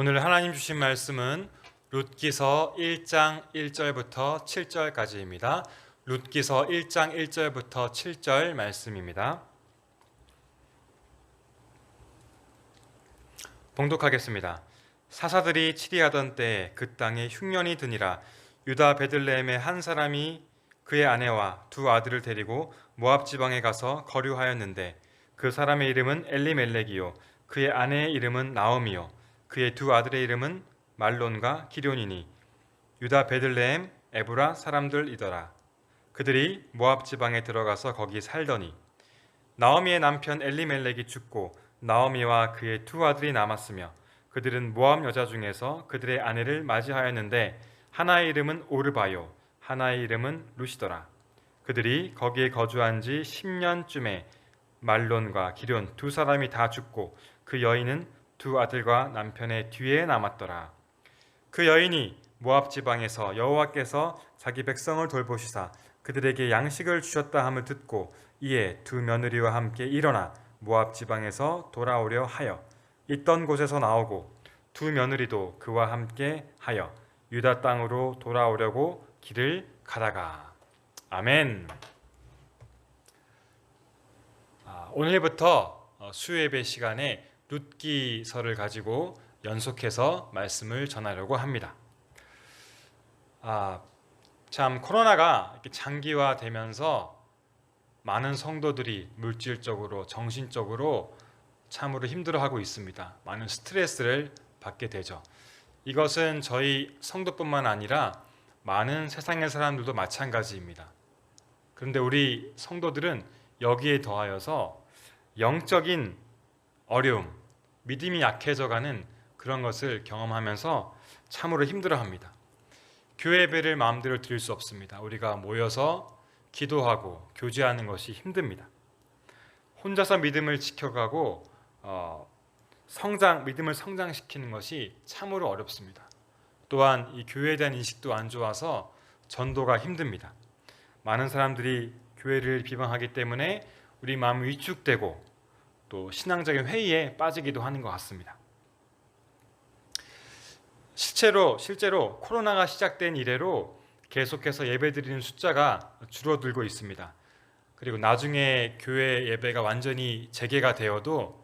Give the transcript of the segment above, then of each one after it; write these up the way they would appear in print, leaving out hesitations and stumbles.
오늘 하나님 주신 말씀은 룻기서 1장 1절부터 7절까지입니다. 룻기서 1장 1절부터 7절 말씀입니다. 봉독하겠습니다. 사사들이 치리하던 때에 그 땅에 흉년이 드니라. 유다 베들레헴의 한 사람이 그의 아내와 두 아들을 데리고 모압 지방에 가서 거류하였는데 그 사람의 이름은 엘리멜렉이요 그의 아내의 이름은 나오미요 그의 두 아들의 이름은 말론과 기럯이니 유다 베들레헴 에브라 사람들이더라. 그들이 모압 지방에 들어가서 거기 살더니 나오미의 남편 엘리멜렉이 죽고 나오미와 그의 두 아들이 남았으며 그들은 모압 여자 중에서 그들의 아내를 맞이하였는데 하나의 이름은 오르바요 하나의 이름은 루시더라. 그들이 거기에 거주한 지 10년쯤에 말론과 기럯 두 사람이 다 죽고 그 여인은 두 아들과 남편의 뒤에 남았더라. 그 여인이 모압 지방에서 여호와께서 자기 백성을 돌보시사 그들에게 양식을 주셨다 함을 듣고 이에 두 며느리와 함께 일어나 모압 지방에서 돌아오려 하여 있던 곳에서 나오고 두 며느리도 그와 함께 하여 유다 땅으로 돌아오려고 길을 가다가. 아멘. 오늘부터 수요예배 시간에 룻기서를 가지고 연속해서 말씀을 전하려고 합니다. 참 코로나가 이렇게 장기화되면서 많은 성도들이 물질적으로 정신적으로 참으로 힘들어하고 있습니다. 많은 스트레스를 받게 되죠. 이것은 저희 성도뿐만 아니라 많은 세상의 사람들도 마찬가지입니다. 그런데 우리 성도들은 여기에 더하여서 영적인 어려움, 믿음이 약해져가는 그런 것을 경험하면서 참으로 힘들어합니다. 교회 예배를 마음대로 드릴 수 없습니다. 우리가 모여서 기도하고 교제하는 것이 힘듭니다. 혼자서 믿음을 지켜가고 믿음을 성장시키는 것이 참으로 어렵습니다. 또한 이 교회에 대한 인식도 안 좋아서 전도가 힘듭니다. 많은 사람들이 교회를 비방하기 때문에 우리 마음이 위축되고 또 신앙적인 회의에 빠지기도 하는 것 같습니다. 실제로 코로나가 시작된 이래로 계속해서 예배드리는 숫자가 줄어들고 있습니다. 그리고 나중에 교회 예배가 완전히 재개가 되어도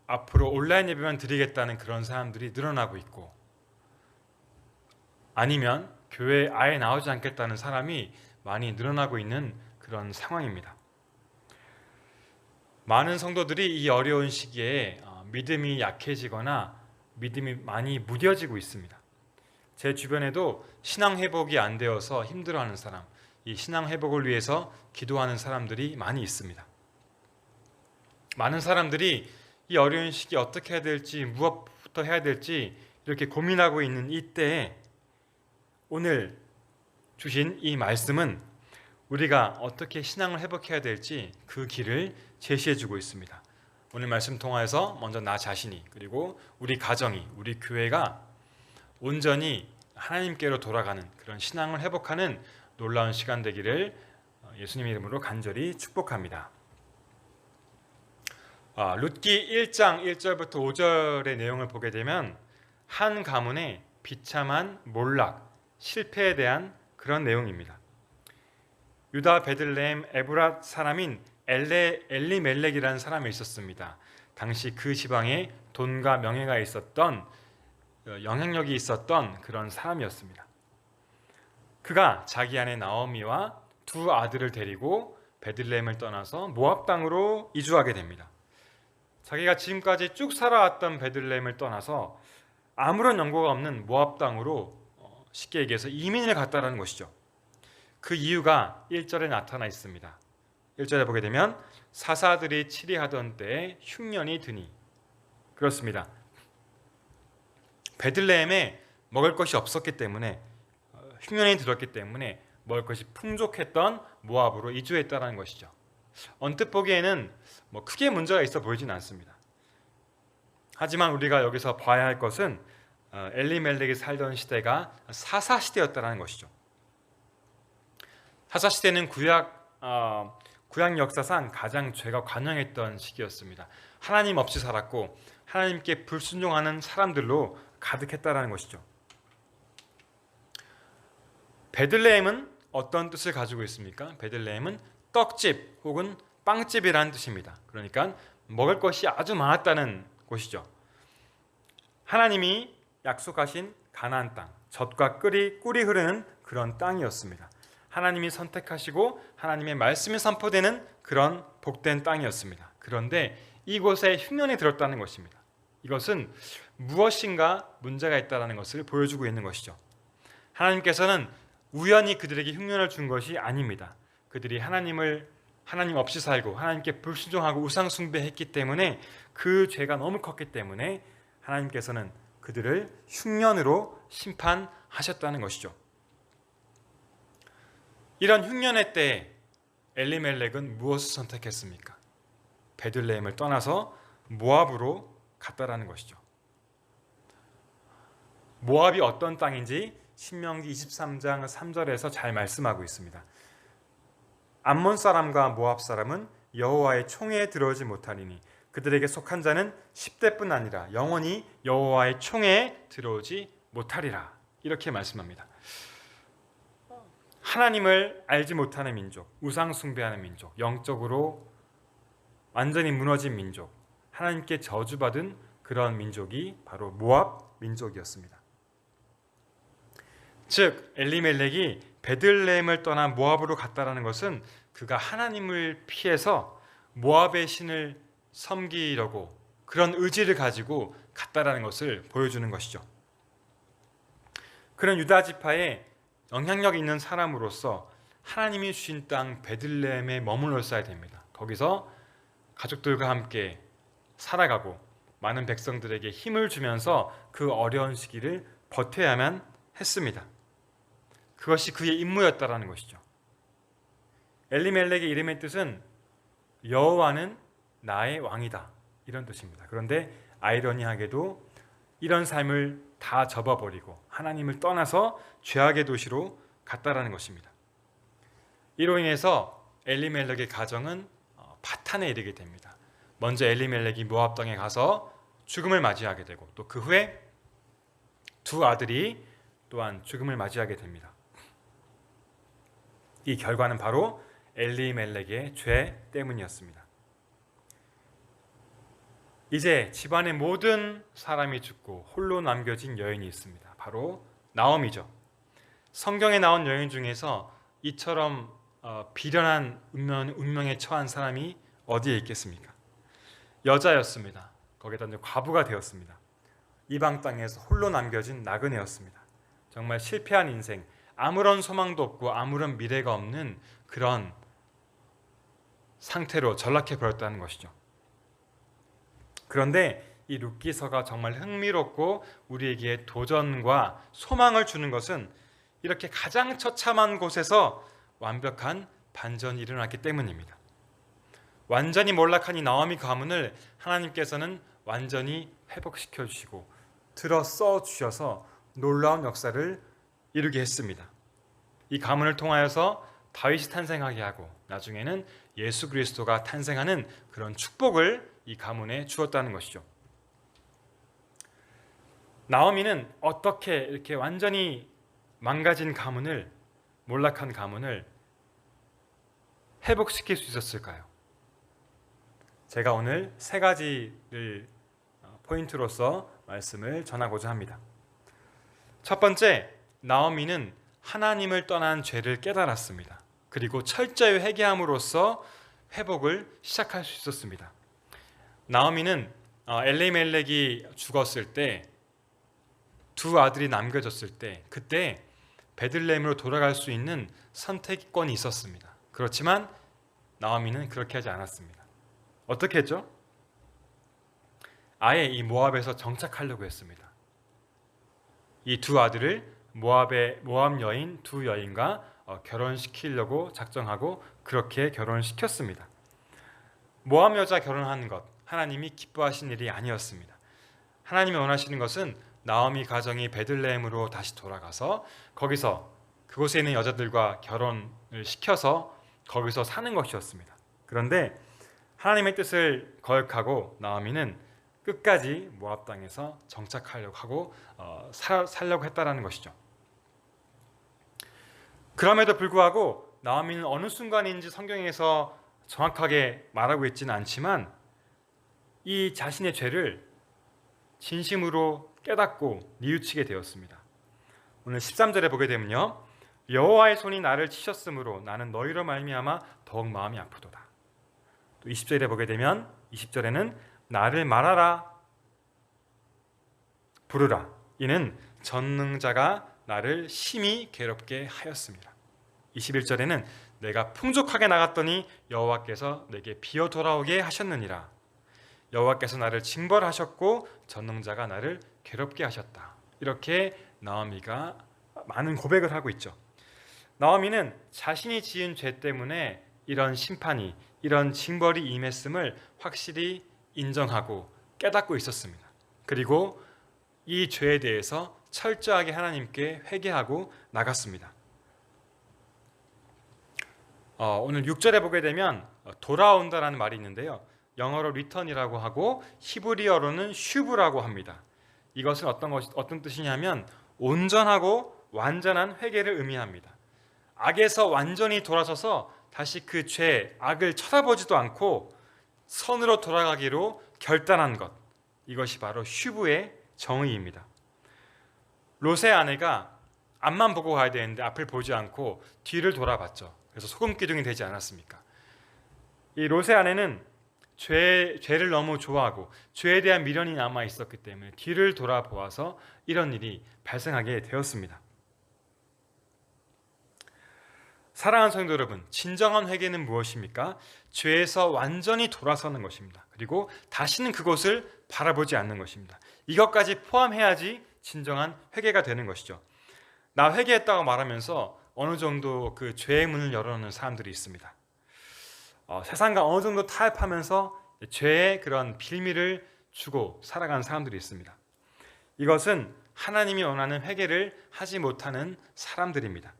앞으로 온라인 예배만 드리겠다는 그런 사람들이 늘어나고 있고, 아니면 교회에 아예 나오지 않겠다는 사람이 많이 늘어나고 있는 그런 상황입니다. 많은 성도들이 이 어려운 시기에 믿음이 약해지거나 믿음이 많이 무뎌지고 있습니다. 제 주변에도 신앙 회복이 안 되어서 힘들어하는 사람, 이 신앙 회복을 위해서 기도하는 사람들이 많이 있습니다. 많은 사람들이 이 어려운 시기에 어떻게 해야 될지, 무엇부터 해야 될지 이렇게 고민하고 있는 이때에 오늘 주신 이 말씀은 우리가 어떻게 신앙을 회복해야 될지 그 길을 제시해주고 있습니다. 오늘 말씀 통해서 먼저 나 자신이, 그리고 우리 가정이, 우리 교회가 온전히 하나님께로 돌아가는 그런 신앙을 회복하는 놀라운 시간 되기를 예수님 이름으로 간절히 축복합니다. 룻기 1장 1절부터 5절의 내용을 보게 되면 한 가문의 비참한 몰락, 실패에 대한 그런 내용입니다. 유다 베들레헴 에브라 사람인 엘리멜렉이라는 사람이 있었습니다. 당시 그 지방에 돈과 명예가 있었던, 영향력이 있었던 그런 사람이었습니다. 그가 자기 아내 나오미와 두 아들을 데리고 베들레헴을 떠나서 모압 땅으로 이주하게 됩니다. 자기가 지금까지 쭉 살아왔던 베들레헴을 떠나서 아무런 연고가 없는 모압 땅으로 쉽게 얘기해서 이민을 갔다는 것이죠. 그 이유가 1절에 나타나 있습니다. 1절에 보게 되면 사사들이 치리하던 때에 흉년이 드니, 그렇습니다. 베들레헴에 먹을 것이 없었기 때문에, 흉년이 들었기 때문에 먹을 것이 풍족했던 모압으로 이주했다는 것이죠. 언뜻 보기에는 크게 문제가 있어 보이진 않습니다. 하지만 우리가 여기서 봐야 할 것은 엘리멜렉이 살던 시대가 사사시대였다는 것이죠. 사사시대는 구약 역사상 가장 죄가 관영했던 시기였습니다. 하나님 없이 살았고 하나님께 불순종하는 사람들로 가득했다라는 것이죠. 베들레헴은 어떤 뜻을 가지고 있습니까? 베들레헴은 떡집 혹은 빵집이라는 뜻입니다. 그러니까 먹을 것이 아주 많았다는 곳이죠. 하나님이 약속하신 가나안 땅, 젖과 꿀이 흐르는 그런 땅이었습니다. 하나님이 선택하시고 하나님의 말씀이 선포되는 그런 복된 땅이었습니다. 그런데 이곳에 흉년이 들었다는 것입니다. 이것은 무엇인가 문제가 있다는 것을 보여주고 있는 것이죠. 하나님께서는 우연히 그들에게 흉년을 준 것이 아닙니다. 그들이 하나님 없이 살고 하나님께 불순종하고 우상 숭배했기 때문에 그 죄가 너무 컸기 때문에 하나님께서는 그들을 흉년으로 심판하셨다는 것이죠. 이런 흉년의 때에 엘리멜렉은 무엇을 선택했습니까? 베들레헴을 떠나서 모압으로 갔다라는 것이죠. 모압이 어떤 땅인지 신명기 23장 3절에서 잘 말씀하고 있습니다. 암몬 사람과 모압 사람은 여호와의 총에 들어오지 못하리니 그들에게 속한 자는 10대뿐 아니라 영원히 여호와의 총에 들어오지 못하리라. 이렇게 말씀합니다. 하나님을 알지 못하는 민족, 우상 숭배하는 민족, 영적으로 완전히 무너진 민족, 하나님께 저주받은 그런 민족이 바로 모압 민족이었습니다. 즉 엘리멜렉이 베들레헴을 떠나 모압으로 갔다라는 것은 그가 하나님을 피해서 모압의 신을 섬기려고 그런 의지를 가지고 갔다라는 것을 보여주는 것이죠. 그런 유다 지파에 영향력 있는 사람으로서 하나님이 주신 땅 베들레헴에 머물렀어야 됩니다. 거기서 가족들과 함께 살아가고 많은 백성들에게 힘을 주면서 그 어려운 시기를 버텨야만 했습니다. 그것이 그의 임무였다라는 것이죠. 엘리멜렉의 이름의 뜻은 여호와는 나의 왕이다 이런 뜻입니다. 그런데 아이러니하게도 이런 삶을 다 접어버리고 하나님을 떠나서 죄악의 도시로 갔다라는 것입니다. 이로 인해서 엘리멜렉의 가정은 파탄에 이르게 됩니다. 먼저 엘리멜렉이 모압 땅에 가서 죽음을 맞이하게 되고 또 그 후에 두 아들이 또한 죽음을 맞이하게 됩니다. 이 결과는 바로 엘리멜렉의 죄 때문이었습니다. 이제 집안의 모든 사람이 죽고 홀로 남겨진 여인이 있습니다. 바로 나오미죠. 성경에 나온 여인 중에서 이처럼 비련한 운명에 처한 사람이 어디에 있겠습니까? 여자였습니다. 거기다 이제 과부가 되었습니다. 이방 땅에서 홀로 남겨진 나그네였습니다. 정말 실패한 인생, 아무런 소망도 없고 아무런 미래가 없는 그런 상태로 전락해 버렸다는 것이죠. 그런데 이 룻기서가 정말 흥미롭고 우리에게 도전과 소망을 주는 것은 이렇게 가장 처참한 곳에서 완벽한 반전이 일어났기 때문입니다. 완전히 몰락한 이 나오미 가문을 하나님께서는 완전히 회복시켜 주시고 들어 써 주셔서 놀라운 역사를 이루게 했습니다. 이 가문을 통하여서 다윗이 탄생하게 하고 나중에는 예수 그리스도가 탄생하는 그런 축복을 이 가문에 주었다는 것이죠. 나오미는 어떻게 이렇게 완전히 망가진 가문을, 몰락한 가문을 회복시킬 수 있었을까요? 제가 오늘 세 가지를 포인트로서 말씀을 전하고자 합니다. 첫 번째, 나오미는 하나님을 떠난 죄를 깨달았습니다. 그리고 철저히 회개함으로써 회복을 시작할 수 있었습니다. 나오미는 엘리멜렉이 죽었을 때, 두 아들이 남겨졌을 때, 그때 베들레헴으로 돌아갈 수 있는 선택권이 있었습니다. 그렇지만 나오미는 그렇게 하지 않았습니다. 어떻게 했죠? 아예 이 모압에서 정착하려고 했습니다. 이 두 아들을 모압 여인 두 여인과 결혼시키려고 작정하고 그렇게 결혼시켰습니다. 모압 여자 결혼하는 것, 하나님이 기뻐하신 일이 아니었습니다. 하나님이 원하시는 것은 나오미 가정이 베들레헴으로 다시 돌아가서 거기서 그곳에 있는 여자들과 결혼을 시켜서 거기서 사는 것이었습니다. 그런데 하나님의 뜻을 거역하고 나오미는 끝까지 모압 땅에서 정착하려고 하고 살려고 했다라는 것이죠. 그럼에도 불구하고 나오미는 어느 순간인지 성경에서 정확하게 말하고 있지는 않지만 이 자신의 죄를 진심으로 깨닫고 뉘우치게 되었습니다. 오늘 13절에 보게 되면요, 여호와의 손이 나를 치셨으므로 나는 너희로 말미암아 더욱 마음이 아프도다. 또 20절에 보게 되면 20절에는 나를 말하라 부르라 이는 전능자가 나를 심히 괴롭게 하였습니다. 21절에는 내가 풍족하게 나갔더니 여호와께서 내게 비어 돌아오게 하셨느니라. 여호와께서 나를 징벌하셨고 전능자가 나를 괴롭게 하셨다. 이렇게 나오미가 많은 고백을 하고 있죠. 나오미는 자신이 지은 죄 때문에 이런 심판이, 이런 징벌이 임했음을 확실히 인정하고 깨닫고 있었습니다. 그리고 이 죄에 대해서 철저하게 하나님께 회개하고 나갔습니다. 오늘 6절에 보게 되면 돌아온다라는 말이 있는데요, 영어로 return이라고 하고 히브리어로는 슈브라고 합니다. 이것은 어떤 뜻이냐면 온전하고 완전한 회개를 의미합니다. 악에서 완전히 돌아서서 다시 그 죄, 악을 쳐다보지도 않고 선으로 돌아가기로 결단한 것, 이것이 바로 슈브의 정의입니다. 롯의 아내가 앞만 보고 가야 되는데 앞을 보지 않고 뒤를 돌아봤죠. 그래서 소금 기둥이 되지 않았습니까? 이 롯의 아내는 죄를 너무 좋아하고 죄에 대한 미련이 남아 있었기 때문에 뒤를 돌아보아서 이런 일이 발생하게 되었습니다. 사랑하는 성도 여러분, 진정한 회개는 무엇입니까? 죄에서 완전히 돌아서는 것입니다. 그리고 다시는 그곳을 바라보지 않는 것입니다. 이것까지 포함해야지 진정한 회개가 되는 것이죠. 나 회개했다고 말하면서 어느 정도 그 죄의 문을 열어놓는 사람들이 있습니다. 세상과 어느 정도 타협하면서 죄의 그런 빌미를 주고 살아가는 사람들이 있습니다. 이것은 하나님이 원하는 회개를 하지 못하는 사람들입니다.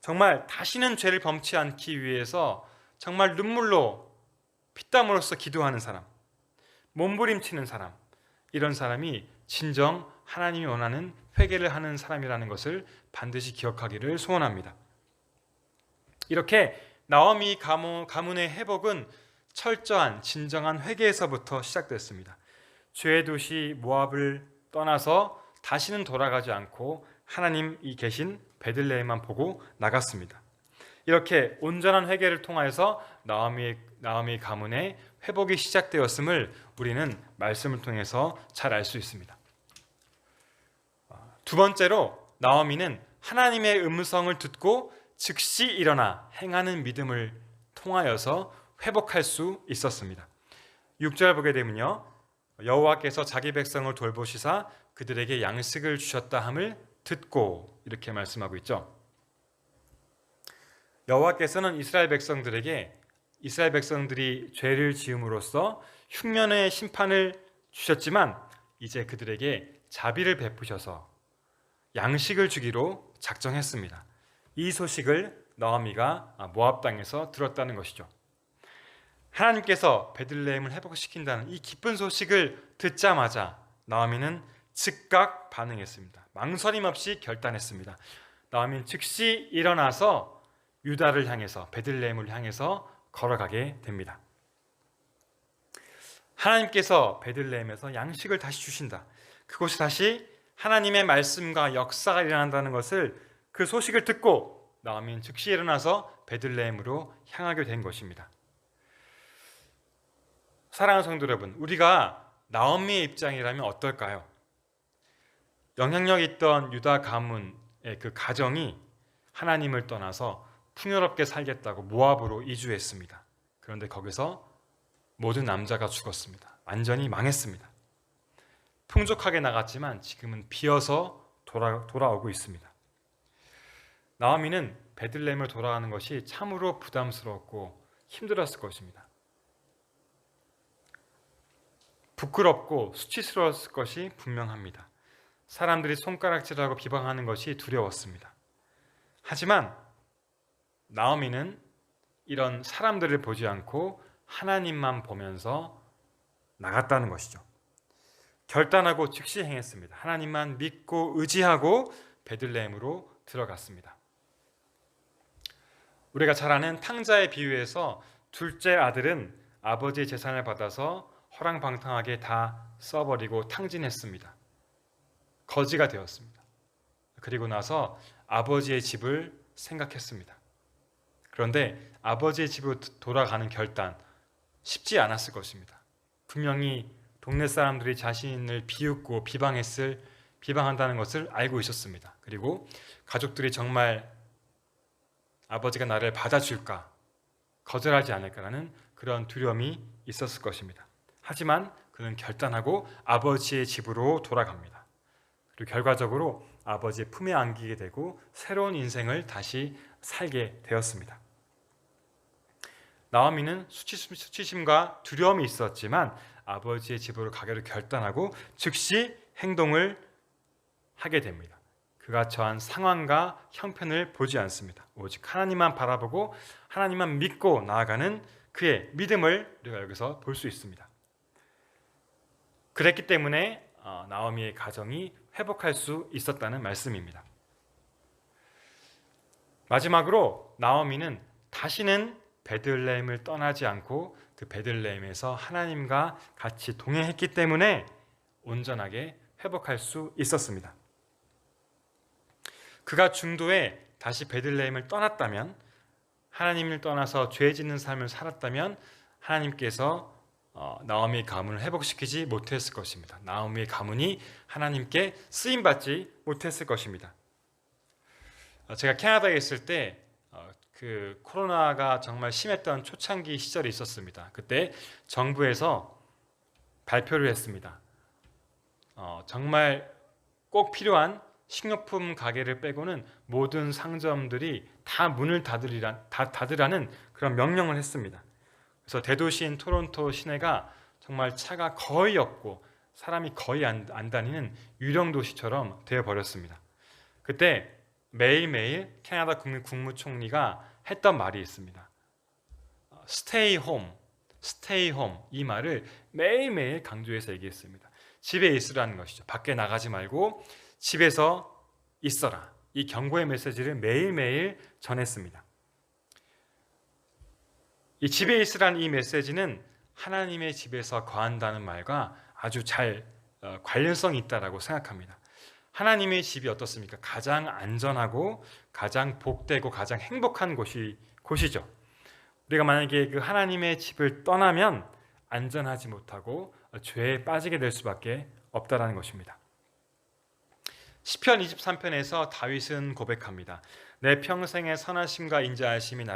정말 다시는 죄를 범치 않기 위해서 정말 눈물로 피땀으로써 기도하는 사람, 몸부림치는 사람, 이런 사람이 진정 하나님이 원하는 회개를 하는 사람이라는 것을 반드시 기억하기를 소원합니다. 이렇게 나오미 가문의 회복은 철저한 진정한 회개에서부터 시작됐습니다. 죄의 도시 모압을 떠나서 다시는 돌아가지 않고 하나님이 계신 베들레헴만 보고 나갔습니다. 이렇게 온전한 회개를 통하여서 나오미 가문의 회복이 시작되었음을 우리는 말씀을 통해서 잘 알 수 있습니다. 두 번째로 나오미는 하나님의 음성을 듣고 즉시 일어나 행하는 믿음을 통하여서 회복할 수 있었습니다. 6절 보게 되면요, 여호와께서 자기 백성을 돌보시사 그들에게 양식을 주셨다 함을 듣고, 이렇게 말씀하고 있죠. 여호와께서는 이스라엘 백성들이 죄를 지음으로써 흉년의 심판을 주셨지만 이제 그들에게 자비를 베푸셔서 양식을 주기로 작정했습니다. 이 소식을 나오미가 모압 땅에서 들었다는 것이죠. 하나님께서 베들레헴을 회복시킨다는 이 기쁜 소식을 듣자마자 나오미는 즉각 반응했습니다. 망설임 없이 결단했습니다. 나오미는 즉시 일어나서 유다를 향해서, 베들레헴을 향해서 걸어가게 됩니다. 하나님께서 베들레헴에서 양식을 다시 주신다. 그곳이 다시 하나님의 말씀과 역사가 일어난다는 것을, 그 소식을 듣고 나오미는 즉시 일어나서 베들레헴으로 향하게 된 것입니다. 사랑하는 성도 여러분, 우리가 나오미의 입장이라면 어떨까요? 영향력 있던 유다 가문의 그 가정이 하나님을 떠나서 풍요롭게 살겠다고 모압으로 이주했습니다. 그런데 거기서 모든 남자가 죽었습니다. 완전히 망했습니다. 풍족하게 나갔지만 지금은 비어서 돌아오고 있습니다. 나오미는 베들레헴을 돌아가는 것이 참으로 부담스럽고 힘들었을 것입니다. 부끄럽고 수치스러웠을 것이 분명합니다. 사람들이 손가락질하고 비방하는 것이 두려웠습니다. 하지만 나오미는 이런 사람들을 보지 않고 하나님만 보면서 나갔다는 것이죠. 결단하고 즉시 행했습니다. 하나님만 믿고 의지하고 베들레헴으로 들어갔습니다. 우리가 잘 아는 탕자의 비유에서 둘째 아들은 아버지의 재산을 받아서 허랑방탕하게 다 써버리고 탕진했습니다. 거지가 되었습니다. 그리고 나서 아버지의 집을 생각했습니다. 그런데 아버지의 집으로 돌아가는 결단 쉽지 않았을 것입니다. 분명히 동네 사람들이 자신을 비웃고 비방한다는 것을 알고 있었습니다. 그리고 가족들이 정말 아버지가 나를 받아줄까, 거절하지 않을까라는 그런 두려움이 있었을 것입니다. 하지만 그는 결단하고 아버지의 집으로 돌아갑니다. 그리고 결과적으로 아버지의 품에 안기게 되고 새로운 인생을 다시 살게 되었습니다. 나오미는 수치심과 두려움이 있었지만 아버지의 집으로 가기로 결단하고 즉시 행동을 하게 됩니다. 그가 처한 상황과 형편을 보지 않습니다. 오직 하나님만 바라보고 하나님만 믿고 나아가는 그의 믿음을 우리가 여기서 볼 수 있습니다. 그랬기 때문에 나오미의 가정이 회복할 수 있었다는 말씀입니다. 마지막으로 나오미는 다시는 베들레헴을 떠나지 않고 그 베들레헴에서 하나님과 같이 동행했기 때문에 온전하게 회복할 수 있었습니다. 그가 중도에 다시 베들레헴을 떠났다면, 하나님을 떠나서 죄 짓는 삶을 살았다면 하나님께서 나오미의 가문을 회복시키지 못했을 것입니다. 나오미의 가문이 하나님께 쓰임받지 못했을 것입니다. 제가 캐나다에 있을 때 그 코로나가 정말 심했던 초창기 시절이 있었습니다. 그때 정부에서 발표를 했습니다. 정말 꼭 필요한 식료품 가게를 빼고는 모든 상점들이 다 문을 닫으라는 그런 명령을 했습니다. 그래서 대도시인 토론토 시내가 정말 차가 거의 없고 사람이 거의 안 다니는 유령 도시처럼 되어버렸습니다. 그때 매일매일 캐나다 국무총리가 했던 말이 있습니다. Stay home, stay home, 이 말을 매일매일 강조해서 얘기했습니다. 집에 있으라는 것이죠. 밖에 나가지 말고 집에서 있어라. 이 경고의 메시지를 매일매일 전했습니다. 이 집에 있으라는 이 메시지는 하나님의 집에서 거한다는 말과 아주 잘 관련성이 있다고 생각합니다. 하나님의 집이 어떻습니까? 가장 안전하고 가장 복되고 가장 행복한 곳이죠. 우리가 만약에 그 하나님의 집을 떠나면 안전하지 못하고 죄에 빠지게 될 수밖에 없다는 것입니다. 시편 23편에서 다윗은 고백합니다. 내 평생의 선하심과 인자하심이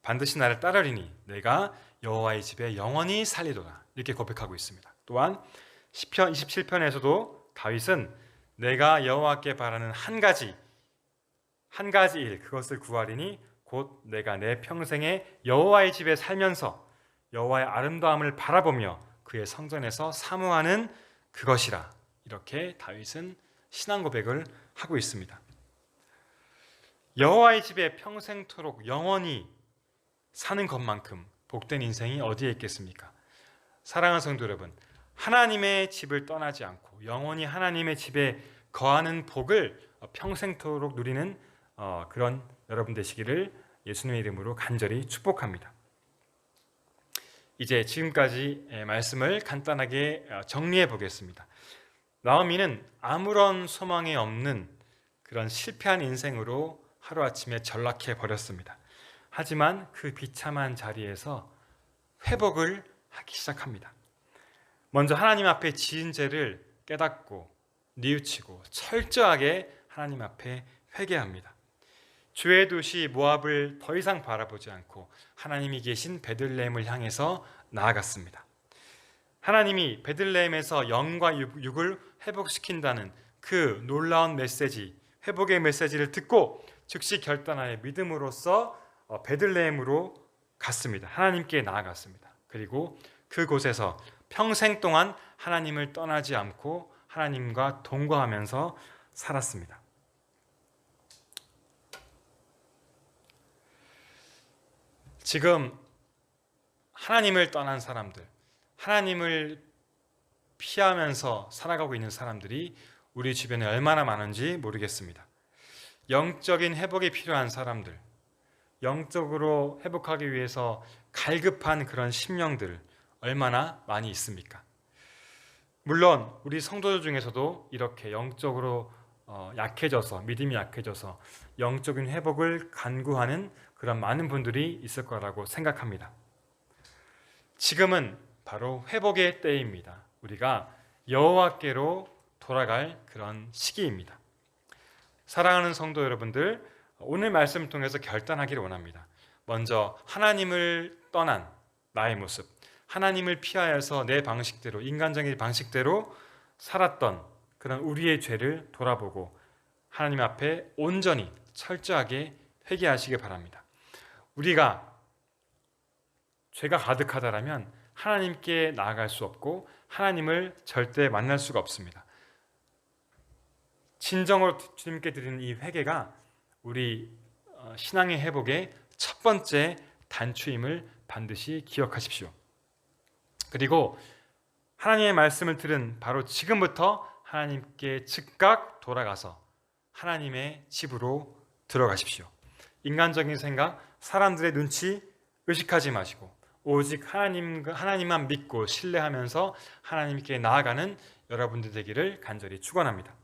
반드시 나를 따르리니 내가 여호와의 집에 영원히 살리도다. 이렇게 고백하고 있습니다. 또한 시편 27편에서도 다윗은 내가 여호와께 바라는 한 가지 일, 그것을 구하리니 곧 내가 내 평생에 여호와의 집에 살면서 여호와의 아름다움을 바라보며 그의 성전에서 사모하는 그것이라. 이렇게 다윗은 신앙 고백을 하고 있습니다. 여호와의 집에 평생토록 영원히 사는 것만큼 복된 인생이 어디에 있겠습니까? 사랑하는 성도 여러분, 하나님의 집을 떠나지 않고 영원히 하나님의 집에 거하는 복을 평생토록 누리는 그런 여러분 되시기를 예수님의 이름으로 간절히 축복합니다. 이제 지금까지 말씀을 간단하게 정리해 보겠습니다. 나오미는 아무런 소망이 없는 그런 실패한 인생으로 하루아침에 전락해 버렸습니다. 하지만 그 비참한 자리에서 회복을 하기 시작합니다. 먼저 하나님 앞에 지은 죄를 깨닫고 뉘우치고 철저하게 하나님 앞에 회개합니다. 주의 도시 모압을 더 이상 바라보지 않고 하나님이 계신 베들레헴을 향해서 나아갔습니다. 하나님이 베들레헴에서 영과 육을 회복시킨다는 그 놀라운 메시지, 회복의 메시지를 듣고 즉시 결단하여 믿음으로써 베들레헴으로 갔습니다. 하나님께 나아갔습니다. 그리고 그곳에서 평생 동안 하나님을 떠나지 않고 하나님과 동거하면서 살았습니다. 지금 하나님을 떠난 사람들, 하나님을 피하면서 살아가고 있는 사람들이 우리 주변에 얼마나 많은지 모르겠습니다. 영적인 회복이 필요한 사람들, 영적으로 회복하기 위해서 갈급한 그런 심령들 얼마나 많이 있습니까? 물론 우리 성도들 중에서도 이렇게 영적으로 약해져서, 믿음이 약해져서 영적인 회복을 간구하는 그런 많은 분들이 있을 거라고 생각합니다. 지금은 바로 회복의 때입니다. 우리가 여호와께로 돌아갈 그런 시기입니다. 사랑하는 성도 여러분들, 오늘 말씀을 통해서 결단하기를 원합니다. 먼저 하나님을 떠난 나의 모습, 하나님을 피하여서 내 방식대로, 인간적인 방식대로 살았던 그런 우리의 죄를 돌아보고 하나님 앞에 온전히 철저하게 회개하시기 바랍니다. 우리가 죄가 가득하다라면 하나님께 나아갈 수 없고 하나님을 절대 만날 수가 없습니다. 진정으로 주님께 드리는 이 회개가 우리 신앙의 회복의 첫 번째 단추임을 반드시 기억하십시오. 그리고 하나님의 말씀을 들은 바로 지금부터 하나님께 즉각 돌아가서 하나님의 집으로 들어가십시오. 인간적인 생각, 사람들의 눈치 의식하지 마시고 오직 하나님만 믿고 신뢰하면서 하나님께 나아가는 여러분들 되기를 간절히 축원합니다.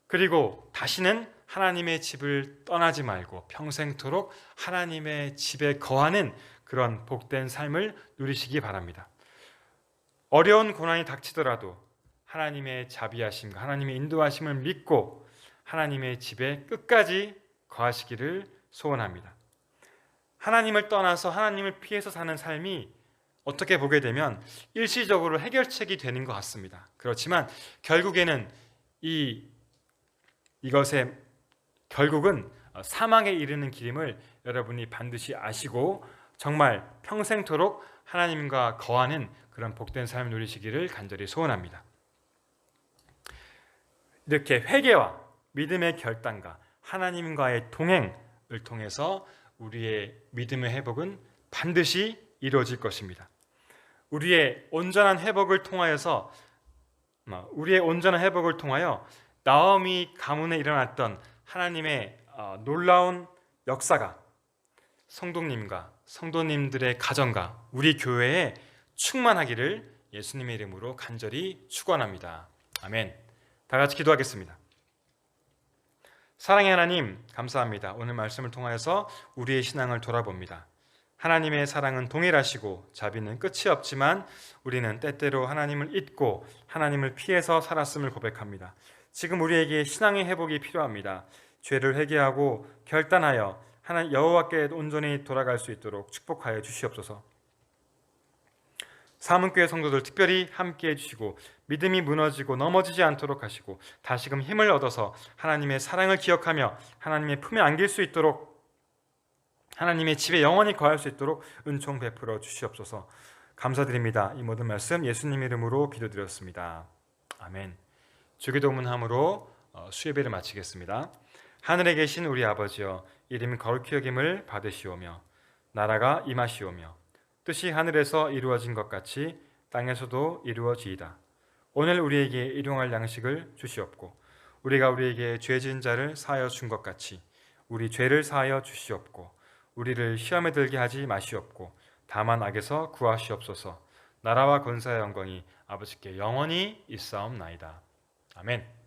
그리고 다시는 하나님의 집을 떠나지 말고 평생토록 하나님의 집에 거하는 그런 복된 삶을 누리시기 바랍니다. 어려운 고난이 닥치더라도 하나님의 자비하심과 하나님의 인도하심을 믿고 하나님의 집에 끝까지 거하시기를 소원합니다. 하나님을 떠나서 하나님을 피해서 사는 삶이 어떻게 보게 되면 일시적으로 해결책이 되는 것 같습니다. 그렇지만 결국에는 이것의 결국은 사망에 이르는 길임을 여러분이 반드시 아시고 정말 평생토록 하나님과 거하는 그런 복된 삶을 누리시기를 간절히 소원합니다. 이렇게 회개와 믿음의 결단과 하나님과의 동행을 통해서 우리의 믿음의 회복은 반드시 이루어질 것입니다. 우리의 온전한 회복을 통하여 나오미 가문에 일어났던 하나님의 놀라운 역사가 성도님과 성도님들의 가정과 우리 교회에 충만하기를 예수님의 이름으로 간절히 축원합니다. 아멘. 다 같이 기도하겠습니다. 사랑의 하나님, 감사합니다. 오늘 말씀을 통하여서 우리의 신앙을 돌아봅니다. 하나님의 사랑은 동일하시고 자비는 끝이 없지만 우리는 때때로 하나님을 잊고 하나님을 피해서 살았음을 고백합니다. 지금 우리에게 신앙의 회복이 필요합니다. 죄를 회개하고 결단하여 하나님 여호와께 온전히 돌아갈 수 있도록 축복하여 주시옵소서. 사문교회 성도들 특별히 함께해 주시고 믿음이 무너지고 넘어지지 않도록 하시고 다시금 힘을 얻어서 하나님의 사랑을 기억하며 하나님의 품에 안길 수 있도록 하나님의 집에 영원히 거할 수 있도록 은총 베풀어 주시옵소서. 감사드립니다. 이 모든 말씀 예수님 이름으로 기도드렸습니다. 아멘. 주기도문함으로 수요예배를 마치겠습니다. 하늘에 계신 우리 아버지여, 이름이 거룩히 여김을 받으시오며 나라가 임하시오며 뜻이 하늘에서 이루어진 것 같이 땅에서도 이루어지이다. 오늘 우리에게 일용할 양식을 주시옵고 우리가 우리에게 죄 지은 자를 사하여 준 것 같이 우리 죄를 사하여 주시옵고 우리를 시험에 들게 하지 마시옵고 다만 악에서 구하시옵소서. 나라와 권세와 영광이 아버지께 영원히 있사옵나이다. 아멘.